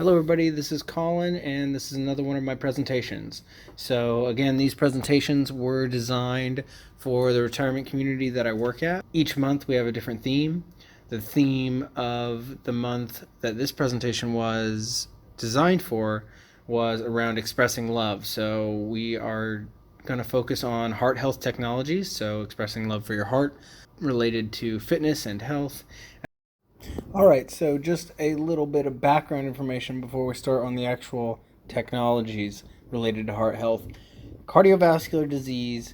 Hello everybody, this is Colin and this is another one of my presentations. So again, these presentations were designed for the retirement community that I work at. Each month we have a different theme. The theme of the month that this presentation was designed for was around expressing love. So we are going to focus on heart health technologies, so expressing love for your heart related to fitness and health. All right, so just a little bit of background information before we start on the actual technologies related to heart health. Cardiovascular disease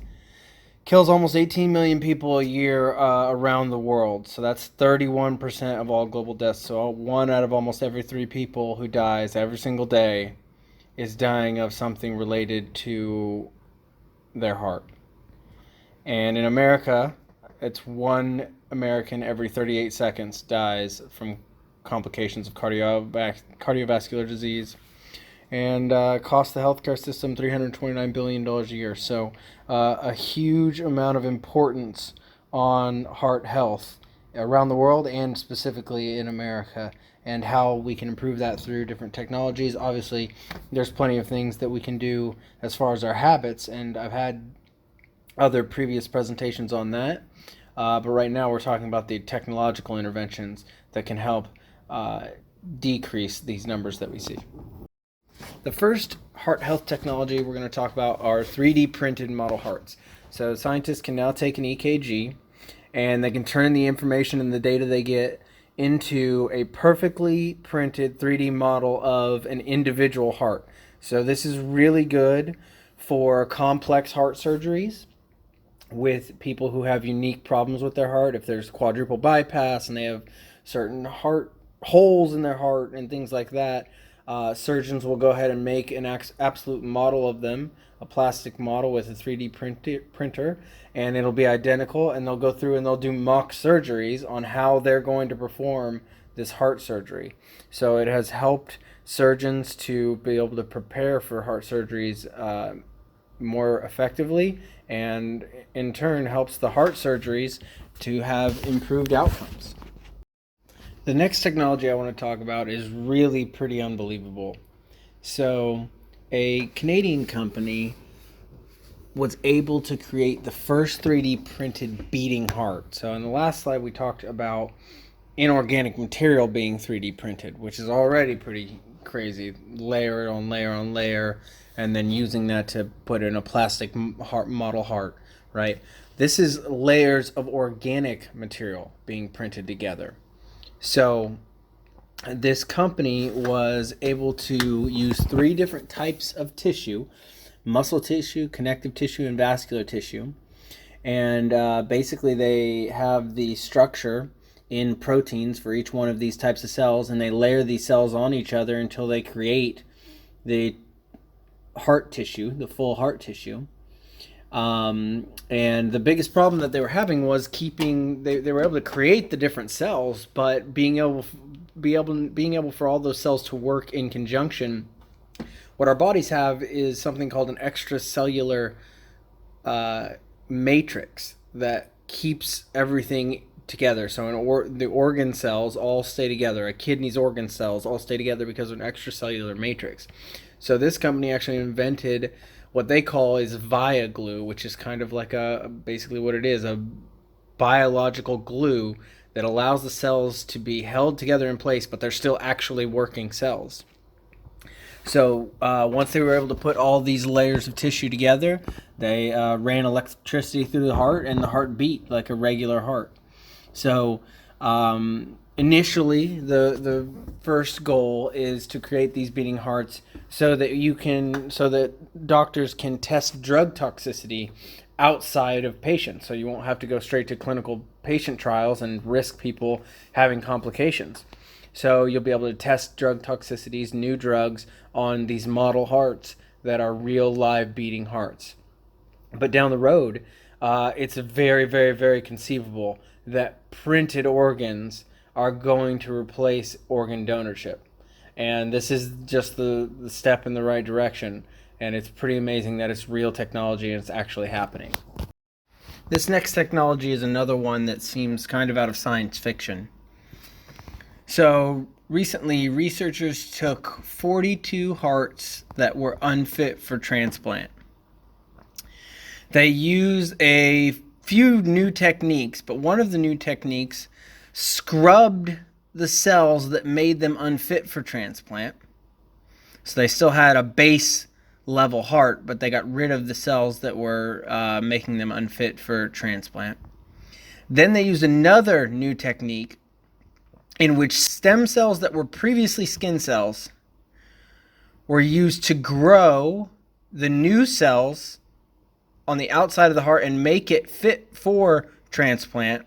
kills almost 18 million people a year around the world. So that's 31% of all global deaths. So one out of almost every three people who dies every single day is dying of something related to their heart. And in America, it's one American every 38 seconds dies from complications of cardiovascular disease, and costs the healthcare system $329 billion a year. So a huge amount of importance on heart health around the world and specifically in America, and how we can improve that through different technologies. Obviously, there's plenty of things that we can do as far as our habits, and I've had other previous presentations on that. But right now we're talking about the technological interventions that can help decrease these numbers that we see. The first heart health technology we're going to talk about are 3D printed model hearts. So scientists can now take an EKG and they can turn the information and the data they get into a perfectly printed 3D model of an individual heart. So this is really good for complex heart surgeries with people who have unique problems with their heart. If there's quadruple bypass and they have certain heart holes in their heart and things like that, surgeons will go ahead and make an absolute model of them, a plastic model with a 3D printer, and it'll be identical, and they'll go through and they'll do mock surgeries on how they're going to perform this heart surgery. So it has helped surgeons to be able to prepare for heart surgeries more effectively, and in turn helps the heart surgeries to have improved outcomes. The next technology I want to talk about is really pretty unbelievable. So a Canadian company was able to create the first 3D printed beating heart. So in the last slide we talked about inorganic material being 3D printed, which is already pretty crazy, layer on layer on layer, and then using that to put in a plastic heart model heart, right? This is layers of organic material being printed together. So this company was able to use three different types of tissue: muscle tissue, connective tissue, and vascular tissue. And basically they have the structure in proteins for each one of these types of cells, and they layer these cells on each other until they create the heart tissue, the full heart tissue. And the biggest problem that they were having was they were able to create the different cells, but being able for all those cells to work in conjunction. What our bodies have is something called an extracellular matrix that keeps everything together. So the organ cells all stay together. A kidney's organ cells all stay together because of an extracellular matrix. So this company actually invented what they call is via glue, which is kind of like basically what it is, a biological glue that allows the cells to be held together in place, but they're still actually working cells. So once they were able to put all these layers of tissue together, they ran electricity through the heart, and the heart beat like a regular heart. So initially, the first goal is to create these beating hearts so that doctors can test drug toxicity outside of patients. So you won't have to go straight to clinical patient trials and risk people having complications. So you'll be able to test drug toxicities, new drugs, on these model hearts that are real live beating hearts. But down the road, it's very, very, very conceivable that printed organs are going to replace organ donorship. And this is just the step in the right direction. And it's pretty amazing that it's real technology and it's actually happening. This next technology is another one that seems kind of out of science fiction. So Recently, researchers took 42 hearts that were unfit for transplant. They used a few new techniques, but one of the new techniques scrubbed the cells that made them unfit for transplant. So they still had a base level heart, but they got rid of the cells that were making them unfit for transplant. Then they used another new technique in which stem cells that were previously skin cells were used to grow the new cells on the outside of the heart and make it fit for transplant.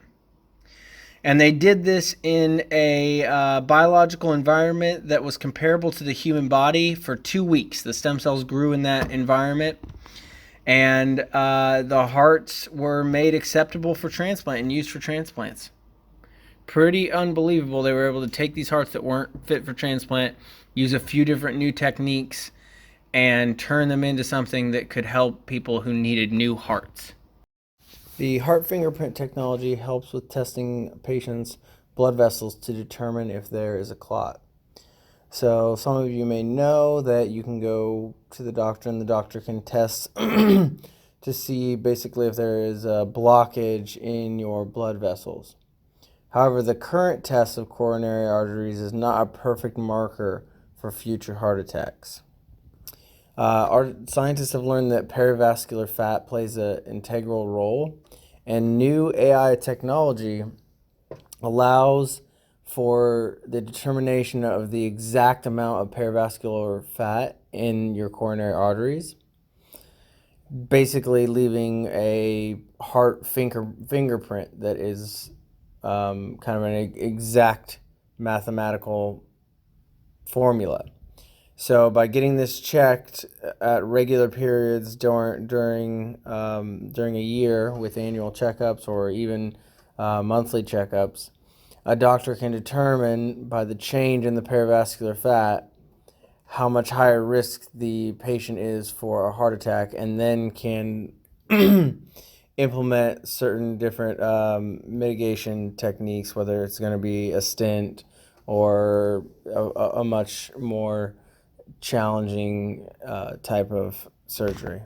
And they did this in a biological environment that was comparable to the human body for 2 weeks. The stem cells grew in that environment, and the hearts were made acceptable for transplant and used for transplants. Pretty unbelievable. They were able to take these hearts that weren't fit for transplant, use a few different new techniques, and turn them into something that could help people who needed new hearts. The heart fingerprint technology helps with testing patients' blood vessels to determine if there is a clot. So some of you may know that you can go to the doctor and the doctor can test to see basically if there is a blockage in your blood vessels. However, the current test of coronary arteries is not a perfect marker for future heart attacks. Our scientists have learned that perivascular fat plays an integral role, and new AI technology allows for the determination of the exact amount of perivascular fat in your coronary arteries, basically leaving a heart fingerprint that is kind of an exact mathematical formula. So by getting this checked at regular periods during a year with annual checkups or even monthly checkups, a doctor can determine by the change in the perivascular fat how much higher risk the patient is for a heart attack, and then can implement certain different mitigation techniques, whether it's going to be a stent or a much more challenging type of surgery.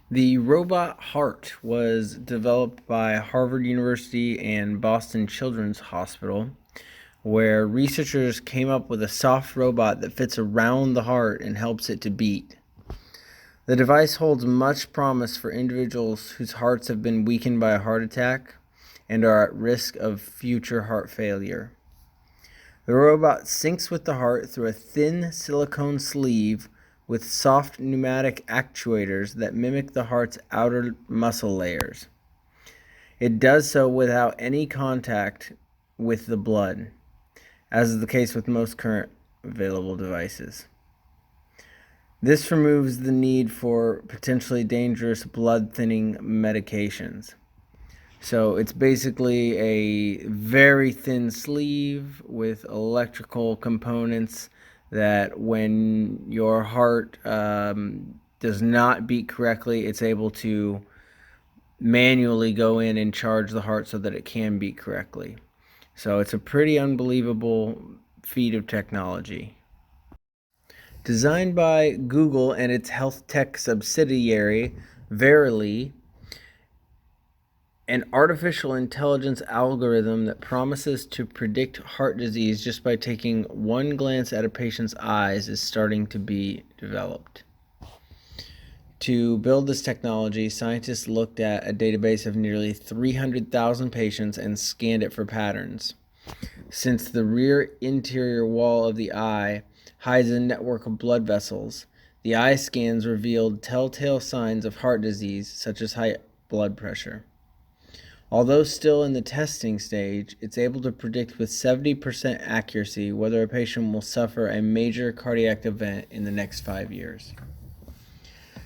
The robot heart was developed by Harvard University and Boston Children's Hospital, where researchers came up with a soft robot that fits around the heart and helps it to beat. The device holds much promise for individuals whose hearts have been weakened by a heart attack and are at risk of future heart failure. The robot syncs with the heart through a thin silicone sleeve with soft pneumatic actuators that mimic the heart's outer muscle layers. It does so without any contact with the blood, as is the case with most current available devices. This removes the need for potentially dangerous blood-thinning medications. So it's basically a very thin sleeve with electrical components that when your heart does not beat correctly, it's able to manually go in and charge the heart so that it can beat correctly. So it's a pretty unbelievable feat of technology. Designed by Google and its health tech subsidiary, Verily, an artificial intelligence algorithm that promises to predict heart disease just by taking one glance at a patient's eyes is starting to be developed. To build this technology, scientists looked at a database of nearly 300,000 patients and scanned it for patterns. Since the rear interior wall of the eye hides a network of blood vessels, the eye scans revealed telltale signs of heart disease, such as high blood pressure. Although still in the testing stage, it's able to predict with 70% accuracy whether a patient will suffer a major cardiac event in the next 5 years.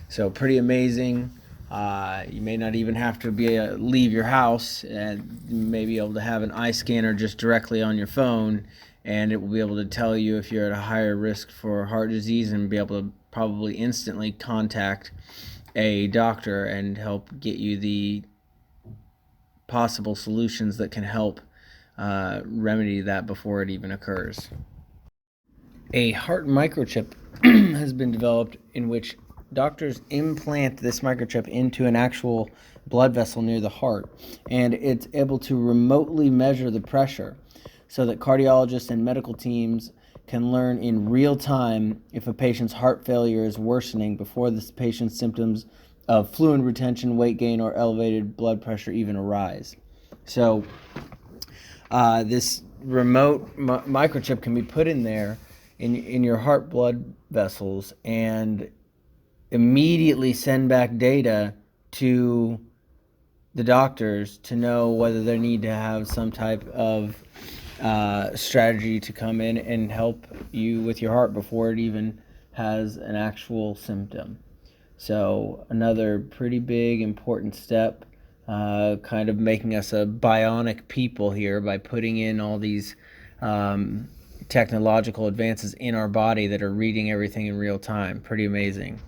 So pretty amazing. You may not even have to leave your house, and you may be able to have an eye scanner just directly on your phone, and it will be able to tell you if you're at a higher risk for heart disease and be able to probably instantly contact a doctor and help get you the possible solutions that can help remedy that before it even occurs. A heart microchip has been developed in which doctors implant this microchip into an actual blood vessel near the heart, and it's able to remotely measure the pressure so that cardiologists and medical teams can learn in real time if a patient's heart failure is worsening before this patient's symptoms of fluid retention, weight gain, or elevated blood pressure even arise. So this remote microchip can be put in there in your heart blood vessels and immediately send back data to the doctors to know whether they need to have some type of strategy to come in and help you with your heart before it even has an actual symptom. So another pretty big important step, kind of making us a bionic people here by putting in all these technological advances in our body that are reading everything in real time. Pretty amazing.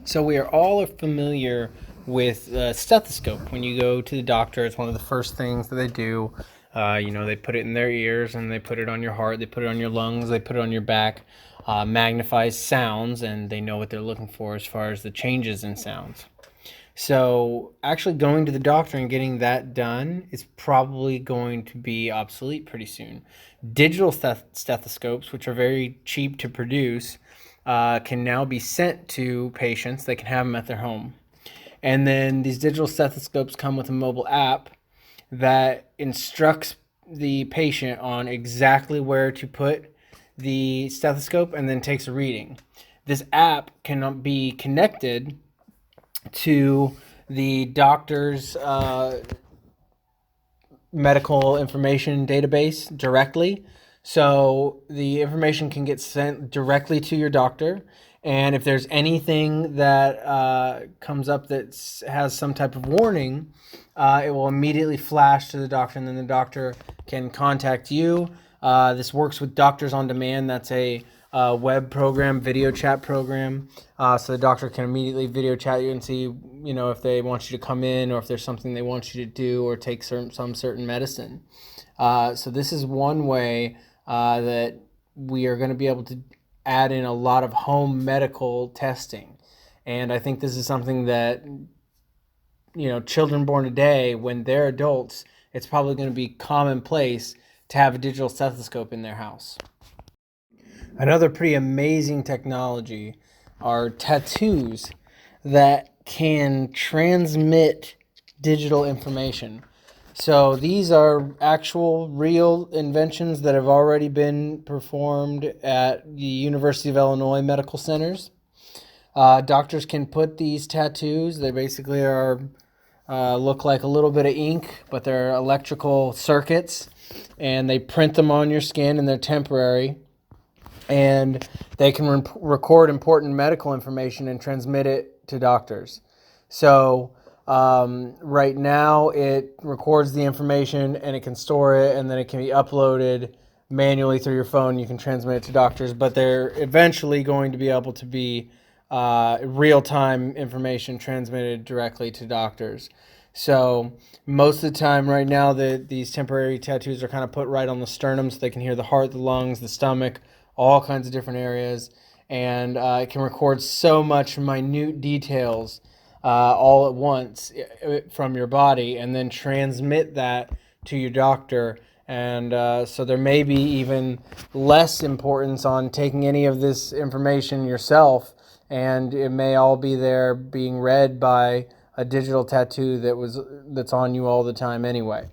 So we are all familiar with a stethoscope. When you go to the doctor, it's one of the first things that they do. They put it in their ears and they put it on your heart, they put it on your lungs, they put it on your back, magnifies sounds, and they know what they're looking for as far as the changes in sounds. So actually going to the doctor and getting that done is probably going to be obsolete pretty soon. Digital stethoscopes, which are very cheap to produce, can now be sent to patients. They can have them at their home. And then these digital stethoscopes come with a mobile app that instructs the patient on exactly where to put the stethoscope and then takes a reading. This app can be connected to the doctor's medical information database directly. So the information can get sent directly to your doctor. And if there's anything that comes up that has some type of warning, it will immediately flash to the doctor, and then the doctor can contact you. This works with Doctors on Demand. That's a web program, video chat program. So the doctor can immediately video chat you and see, if they want you to come in or if there's something they want you to do or take some certain medicine. So this is one way that we are going to be able to add in a lot of home medical testing. And I think this is something that, children born today, when they're adults, it's probably going to be commonplace to have a digital stethoscope in their house. Another pretty amazing technology are tattoos that can transmit digital information. So these are actual real inventions that have already been performed at the University of Illinois medical centers. Doctors can put these tattoos. They basically look like a little bit of ink, but they're electrical circuits, and they print them on your skin, and they're temporary. And they can record important medical information and transmit it to doctors. So right now it records the information and it can store it, and then it can be uploaded manually through your phone. You can transmit it to doctors, but they're eventually going to be able to be real-time information transmitted directly to doctors. So most of the time right now, these temporary tattoos are kind of put right on the sternum so they can hear the heart, the lungs, the stomach, all kinds of different areas, and it can record so much minute details all at once from your body, and then transmit that to your doctor. And so there may be even less importance on taking any of this information yourself, and it may all be there being read by a digital tattoo that's on you all the time anyway.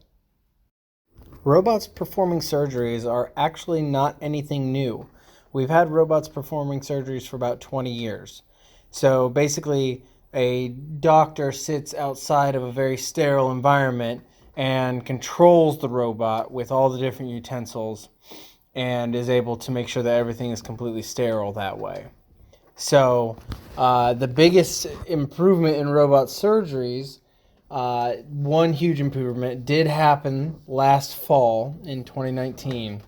Robots performing surgeries are actually not anything new. We've had robots performing surgeries for about 20 years. So basically, a doctor sits outside of a very sterile environment and controls the robot with all the different utensils and is able to make sure that everything is completely sterile that way. So the biggest improvement in robot surgeries, one huge improvement did happen last fall in 2019,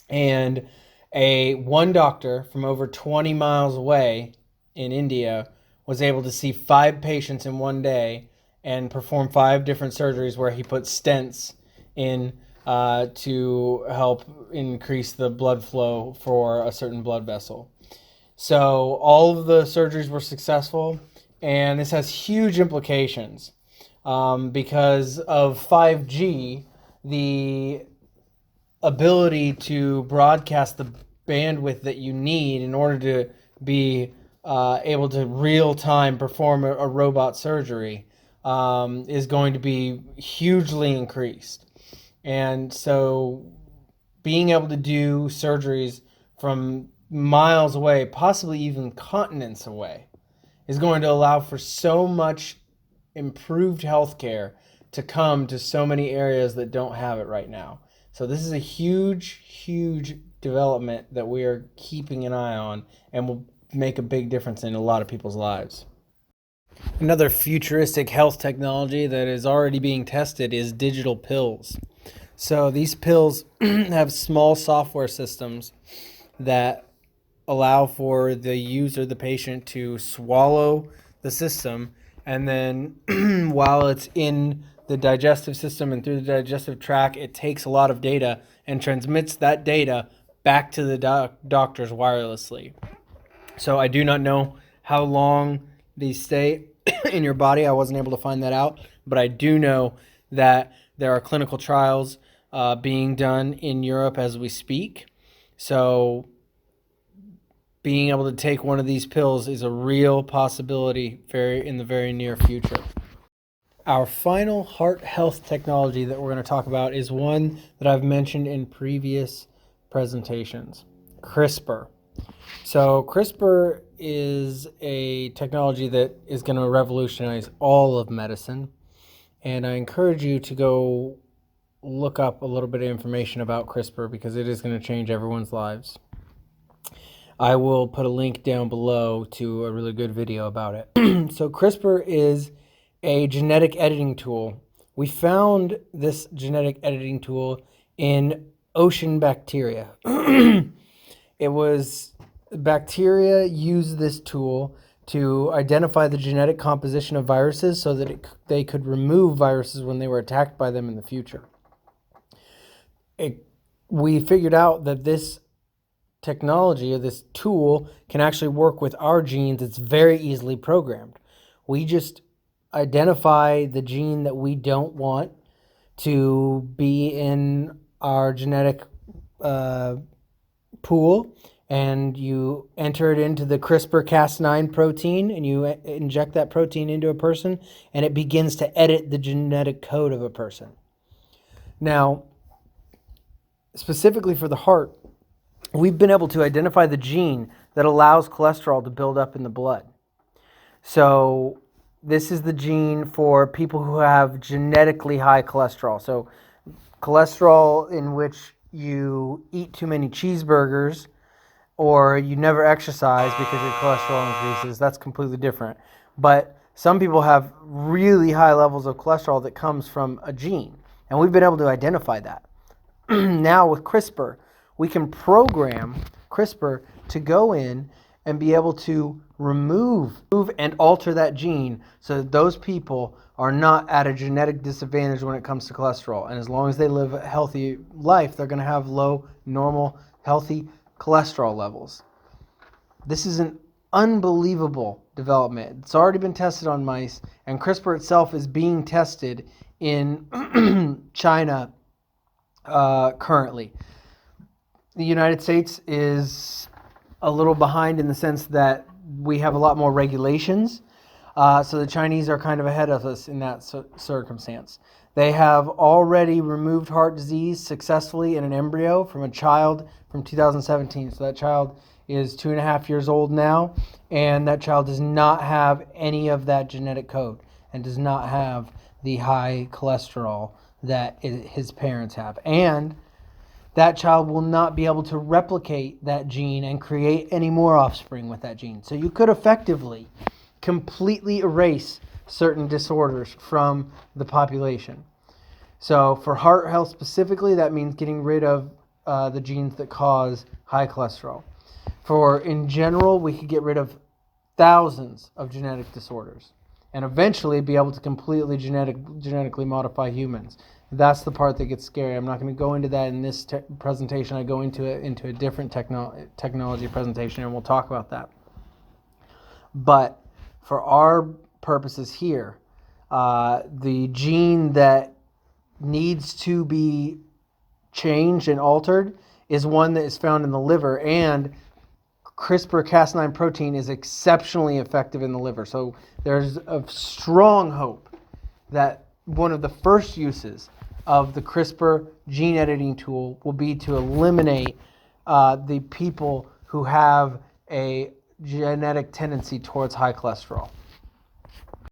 and one doctor from over 20 miles away in India was able to see 5 patients in one day and perform 5 different surgeries where he put stents in to help increase the blood flow for a certain blood vessel. So all of the surgeries were successful, and this has huge implications because of 5G. The ability to broadcast the bandwidth that you need in order to be able to real time perform a robot surgery is going to be hugely increased. And so being able to do surgeries from miles away, possibly even continents away, is going to allow for so much improved healthcare to come to so many areas that don't have it right now. So this is a huge, huge development that we are keeping an eye on and will make a big difference in a lot of people's lives. Another futuristic health technology that is already being tested is digital pills. So these pills have small software systems that allow for the user, the patient, to swallow the system, and then while it's in the digestive system and through the digestive tract, it takes a lot of data and transmits that data back to the doctors wirelessly. So I do not know how long these stay in your body. I wasn't able to find that out, but I do know that there are clinical trials being done in Europe as we speak. So being able to take one of these pills is a real possibility in the very near future. Our final heart health technology that we're going to talk about is one that I've mentioned in previous presentations, CRISPR. So CRISPR is a technology that is going to revolutionize all of medicine, and I encourage you to go look up a little bit of information about CRISPR because it is going to change everyone's lives. I will put a link down below to a really good video about it. So CRISPR is a genetic editing tool. We found this genetic editing tool in ocean bacteria. It was bacteria use this tool to identify the genetic composition of viruses so that they could remove viruses when they were attacked by them in the future. We figured out that this technology or this tool can actually work with our genes. It's very easily programmed. We just identify the gene that we don't want to be in our genetic pool, and you enter it into the CRISPR-Cas9 protein, and you inject that protein into a person, and it begins to edit the genetic code of a person. Now, specifically for the heart, we've been able to identify the gene that allows cholesterol to build up in the blood. So this is the gene for people who have genetically high cholesterol. So cholesterol in which you eat too many cheeseburgers or you never exercise because your cholesterol increases, that's completely different. But some people have really high levels of cholesterol that comes from a gene, and we've been able to identify that. Now with CRISPR, we can program CRISPR to go in and be able to remove and alter that gene so that those people are not at a genetic disadvantage when it comes to cholesterol. And as long as they live a healthy life, they're going to have low, normal, healthy cholesterol levels. This is an unbelievable development. It's already been tested on mice, and CRISPR itself is being tested in China currently. The United States is a little behind in the sense that we have a lot more regulations. So the Chinese are kind of ahead of us in that circumstance. They have already removed heart disease successfully in an embryo from a child from 2017. So that child is 2.5 years old now, and that child does not have any of that genetic code and does not have the high cholesterol that his parents have. And that child will not be able to replicate that gene and create any more offspring with that gene. So you could effectively completely erase certain disorders from the population. So for heart health specifically, that means getting rid of the genes that cause high cholesterol. For in general, we could get rid of thousands of genetic disorders and eventually be able to completely genetically modify humans. That's the part that gets scary. I'm not going to go into that in this presentation. I go into a different technology presentation, and we'll talk about that. But for our purposes here, the gene that needs to be changed and altered is one that is found in the liver, and CRISPR-Cas9 protein is exceptionally effective in the liver. So there's a strong hope that one of the first uses of the CRISPR gene editing tool will be to eliminate the people who have a genetic tendency towards high cholesterol.